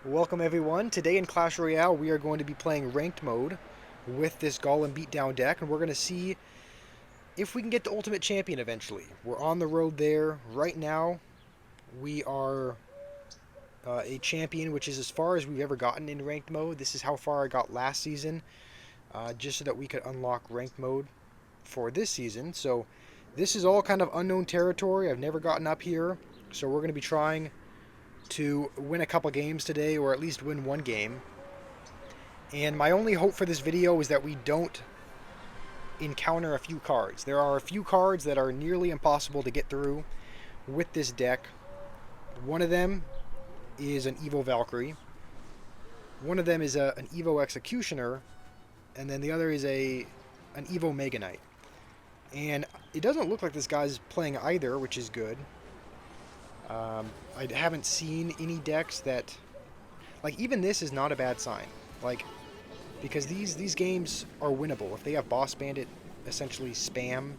Welcome everyone. Today in Clash Royale we are going to be playing ranked mode with this Golem Beatdown deck, and we're going to see if we can get to Ultimate Champion eventually. We're on the road there. Right now we are a champion, which is as far as we've ever gotten in ranked mode. This is how far I got last season, just so that we could unlock ranked mode for this season. So this is all kind of unknown territory. I've never gotten up here, so we're going to be trying to win a couple games today, or at least win one game. And my only hope for this video is that we don't encounter a few cards. There are a few cards that are nearly impossible to get through with this deck. One of them is an Evo Valkyrie. One of them is an Evo Executioner. And then the other is an Evo Mega Knight. And it doesn't look like this guy's playing either, which is good. I haven't seen any decks that... Like, even this is not a bad sign. Like, because these games are winnable. If they have Boss Bandit essentially spam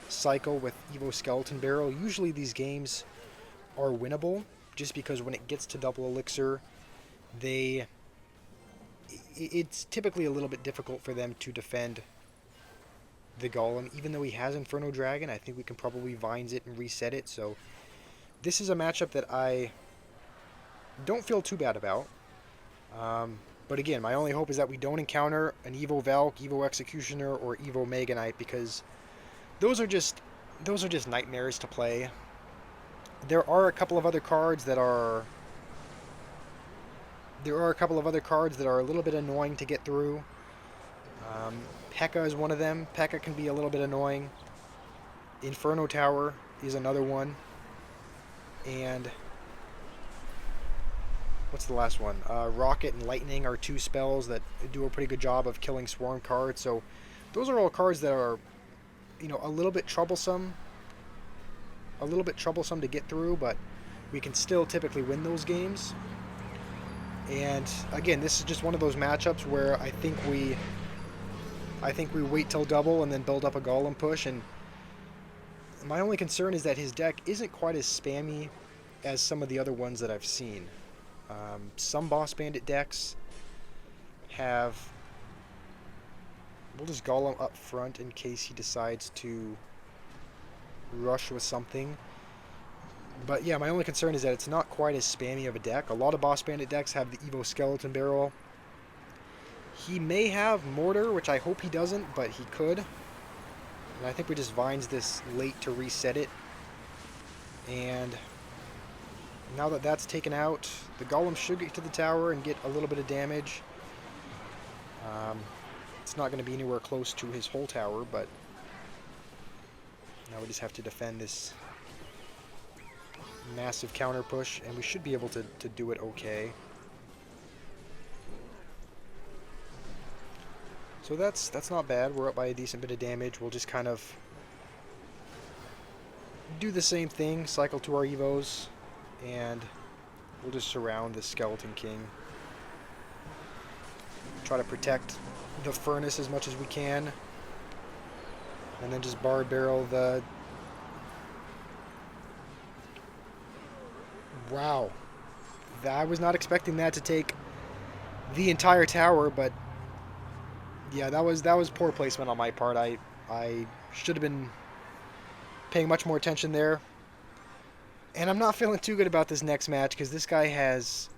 cycle with Evo Skeleton Barrel, usually these games are winnable, just because when it gets to double elixir, it's typically a little bit difficult for them to defend the Golem. Even though he has Inferno Dragon, I think we can probably Vines it and reset it, so this is a matchup that I don't feel too bad about. But again, my only hope is that we don't encounter an Evo Valk, Evo Executioner, or Evo Mega Knight, because those are just nightmares to play. There are a couple of other cards that are a little bit annoying to get through. P.E.K.K.A. is one of them. P.E.K.K.A. can be a little bit annoying. Inferno Tower is another one. And what's the last one? Rocket and Lightning are two spells that do a pretty good job of killing Swarm cards. So those are all cards that are, a little bit troublesome to get through, but we can still typically win those games. And again, this is just one of those matchups where I think we wait till double and then build up a Golem push. And my only concern is that his deck isn't quite as spammy as some of the other ones that I've seen. Some Boss Bandit decks have... We'll just Golem up front in case he decides to rush with something. But yeah, my only concern is that it's not quite as spammy of a deck. A lot of Boss Bandit decks have the Evo Skeleton Barrel. He may have Mortar, which I hope he doesn't, but he could. And I think we just Vines this late to reset it. And now that that's taken out, the Golem should get to the tower and get a little bit of damage. It's not going to be anywhere close to his whole tower, but now we just have to defend this massive counter push, and we should be able to do it okay. So that's not bad. We're up by a decent bit of damage. We'll just kind of do the same thing, cycle to our Evos, and we'll just surround the Skeleton King. Try to protect the furnace as much as we can, and then just bar barrel the... Wow. I was not expecting that to take the entire tower, but yeah, that was poor placement on my part. I should have been paying much more attention there. And I'm not feeling too good about this next match, because this guy has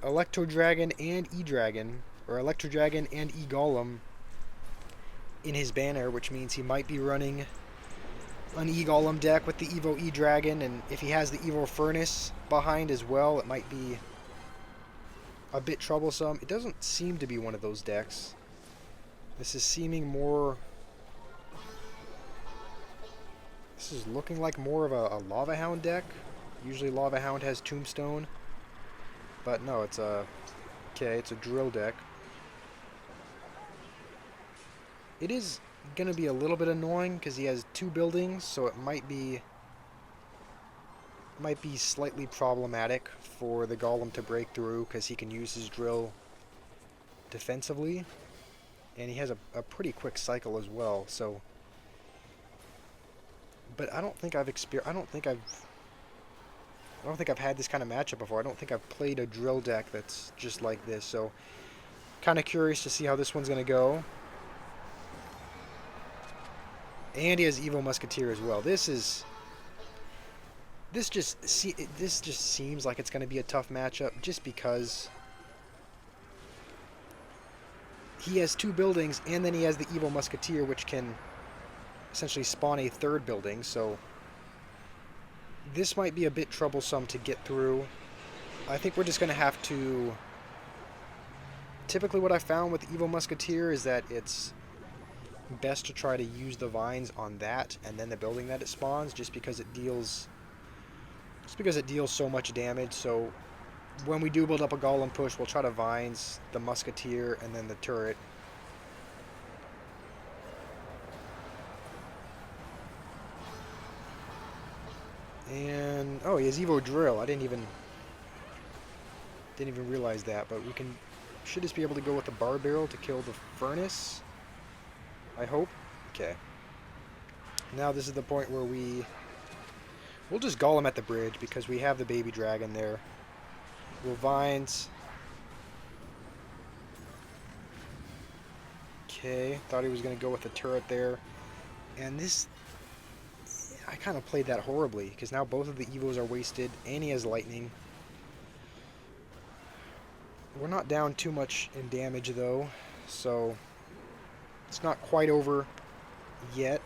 Electro Dragon and E-Dragon, or Electro Dragon and E-Golem in his banner, which means he might be running an E-Golem deck with the Evo E-Dragon, and if he has the Evo Furnace behind as well, it might be a bit troublesome. It doesn't seem to be one of those decks. This is seeming more... This is looking like more of a Lava Hound deck. Usually Lava Hound has Tombstone. But no, it's a... Okay, it's a drill deck. It is going to be a little bit annoying because he has two buildings, so it might be slightly problematic for the Golem to break through, because he can use his drill defensively. And he has a pretty quick cycle as well, so... But I don't think I've I don't think I've had this kind of matchup before. I don't think I've played a drill deck that's just like this, so kind of curious to see how this one's going to go. And he has Evo Musketeer as well. This just seems like it's going to be a tough matchup just because he has 2 buildings and then he has the Evo Musketeer, which can essentially spawn a 3rd building, so this might be a bit troublesome to get through. I think we're just going to have to... Typically what I found with Evo Musketeer is that it's best to try to use the vines on that and then the building that it spawns, just because it deals so much damage. So when we do build up a golem push, we'll try to vines the musketeer and then the turret. And oh, he has Evo drill. I didn't even realize that, but we should just be able to go with the bar barrel to kill the furnace, I hope. Okay. Now this is the point where we'll just golem at the bridge because we have the baby dragon there. We'll vines. Okay, thought he was going to go with the turret there. And this, I kind of played that horribly because now both of the Evos are wasted and he has lightning. We're not down too much in damage though, so it's not quite over yet.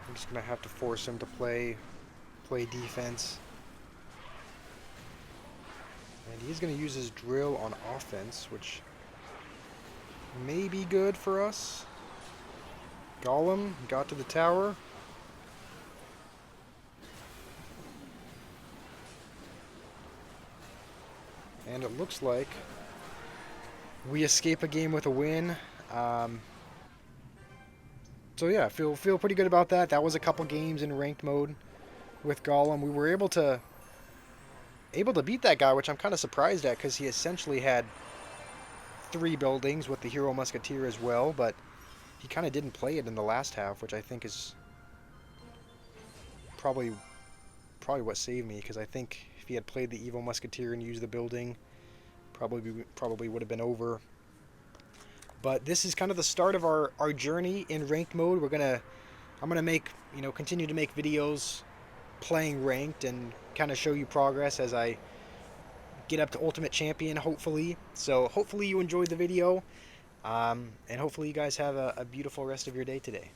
I'm just going to have to force him to play defense. And he's going to use his drill on offense, which may be good for us. Golem got to the tower. And it looks like we escape a game with a win. So yeah, feel pretty good about that. That was a couple games in ranked mode with Golem. We were able to beat that guy, which I'm kind of surprised at because he essentially had 3 buildings with the Hero Musketeer as well, but he kind of didn't play it in the last half, which I think is probably what saved me, because I think if he had played the Evo Musketeer and used the building, probably would have been over. But this is kind of the start of our journey in ranked mode. I'm gonna continue to make videos playing ranked and kind of show you progress as I get up to Ultimate Champion, hopefully. So hopefully you enjoyed the video, and hopefully you guys have a beautiful rest of your day today.